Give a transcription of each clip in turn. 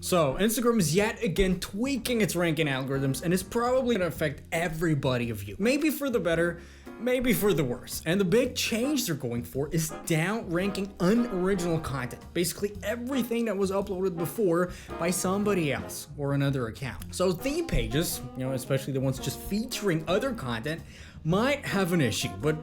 So Instagram is yet again tweaking its ranking algorithms and is probably gonna affect everybody of you. Maybe for the better, maybe for the worse. And the big change they're going for is down ranking unoriginal content. Basically everything that was uploaded before by somebody else or another account. So theme pages, especially the ones just featuring other content, might have an issue. But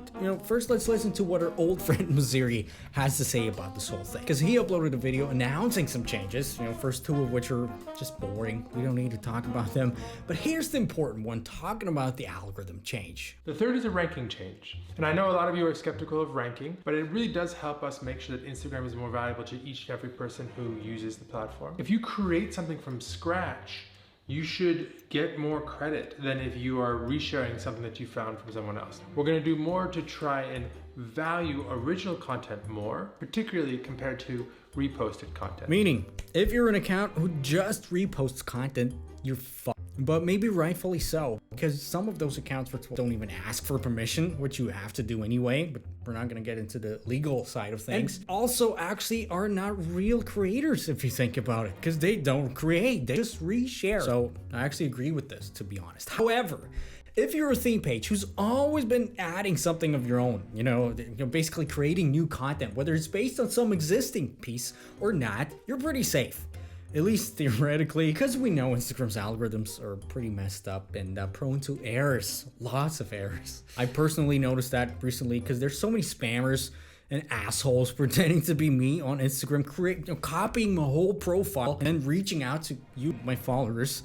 first let's listen to what our old friend Maziri has to say about this whole thing. Because he uploaded a video announcing some changes, first two of which are just boring. We don't need to talk about them. But here's the important one, talking about the algorithm change. The third is a ranking change. And I know a lot of you are skeptical of ranking, but it really does help us make sure that Instagram is more valuable to each and every person who uses the platform. If you create something from scratch, you should get more credit than if you are resharing something that you found from someone else. We're gonna do more to try and value original content more, particularly compared to reposted content. Meaning, if you're an account who just reposts content, you're fucked. But maybe rightfully so, because some of those accounts don't even ask for permission, which you have to do anyway, but we're not gonna get into the legal side of things. And also actually are not real creators if you think about it, because they don't create, they just reshare. So I actually agree with this, to be honest. However, if you're a theme page who's always been adding something of your own, basically creating new content, whether it's based on some existing piece or not, you're pretty safe. At least theoretically, because we know Instagram's algorithms are pretty messed up and prone to errors, lots of errors. I personally noticed that recently because there's so many spammers and assholes pretending to be me on Instagram, copying my whole profile and then reaching out to you, my followers.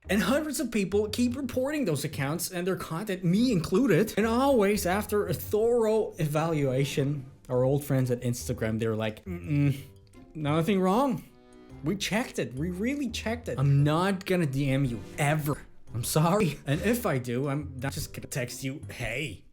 And hundreds of people keep reporting those accounts and their content, me included. And always after a thorough evaluation, our old friends at Instagram, they're like, nothing wrong. We checked it. We really checked it. I'm not gonna DM you ever. I'm sorry. And if I do, I'm not just gonna text you, hey,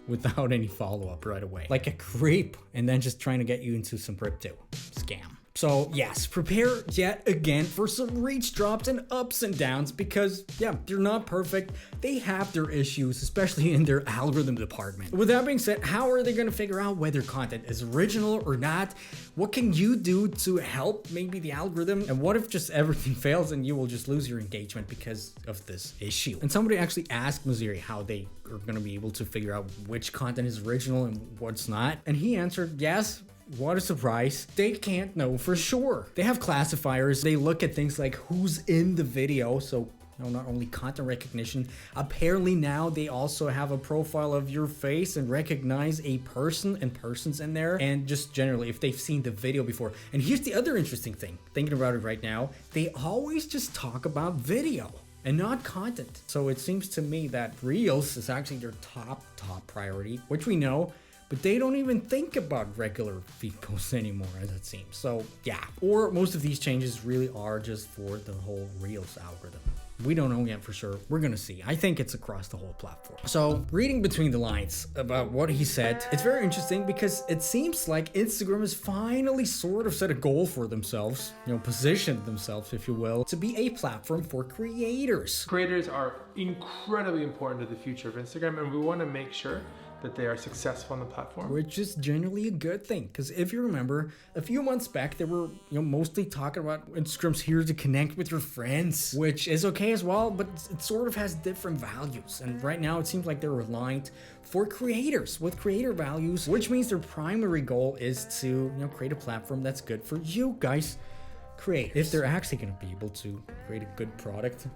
without any follow-up right away. Like a creep, and then just trying to get you into some crypto scam. So yes, prepare yet again for some reach drops and ups and downs because they're not perfect. They have their issues, especially in their algorithm department. With that being said, how are they gonna figure out whether content is original or not? What can you do to help maybe the algorithm? And what if just everything fails and you will just lose your engagement because of this issue? And somebody actually asked Maziri how they are gonna be able to figure out which content is original and what's not. And he answered, yes. What a surprise. They can't know for sure. They have classifiers. They look at things like who's in the video. So not only content recognition, apparently now they also have a profile of your face and recognize a person and persons in there. And just generally, if they've seen the video before. And here's the other interesting thing, thinking about it right now, they always just talk about video and not content. So it seems to me that Reels is actually their top priority, which we know. But they don't even think about regular feed posts anymore, as it seems. So yeah, or most of these changes really are just for the whole Reels algorithm. We don't know yet for sure. We're gonna see. I think it's across the whole platform. So reading between the lines about what he said, it's very interesting because it seems like Instagram has finally sort of set a goal for themselves, positioned themselves, if you will, to be a platform for creators. Creators are incredibly important to the future of Instagram, and we wanna make sure that they are successful on the platform. Which is generally a good thing, because if you remember, a few months back, they were mostly talking about Instagram's here to connect with your friends, which is okay as well, but it sort of has different values. And right now, it seems like they're aligned for creators with creator values, which means their primary goal is to create a platform that's good for you guys, creators. If they're actually going to be able to create a good product,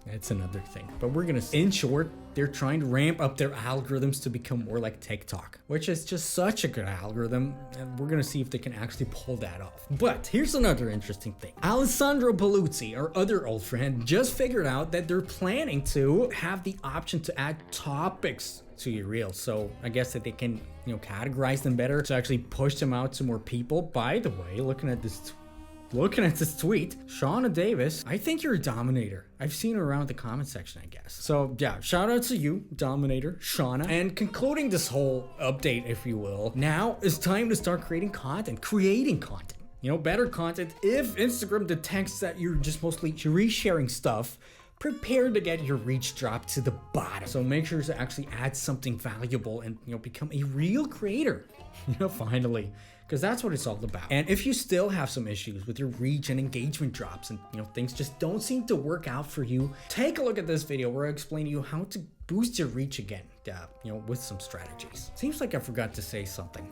that's another thing. But we're gonna see. In short, they're trying to ramp up their algorithms to become more like TikTok, which is just such a good algorithm. And we're gonna see if they can actually pull that off. But here's another interesting thing. Alessandro Paluzzi, our other old friend, just figured out that they're planning to have the option to add topics to your reels. So I guess that they can, categorize them better to actually push them out to more people. By the way, looking at this tweet, Shauna Davis, I think you're a dominator. I've seen her around the comment section, I guess. So yeah, shout out to you, Dominator, Shauna. And concluding this whole update, if you will, now it's time to start creating content. Better content. If Instagram detects that you're just mostly resharing stuff, prepare to get your reach dropped to the bottom. So make sure to actually add something valuable and become a real creator. Finally, because that's what it's all about. And if you still have some issues with your reach and engagement drops and things just don't seem to work out for you, take a look at this video where I explain to you how to boost your reach again, with some strategies. Seems like I forgot to say something.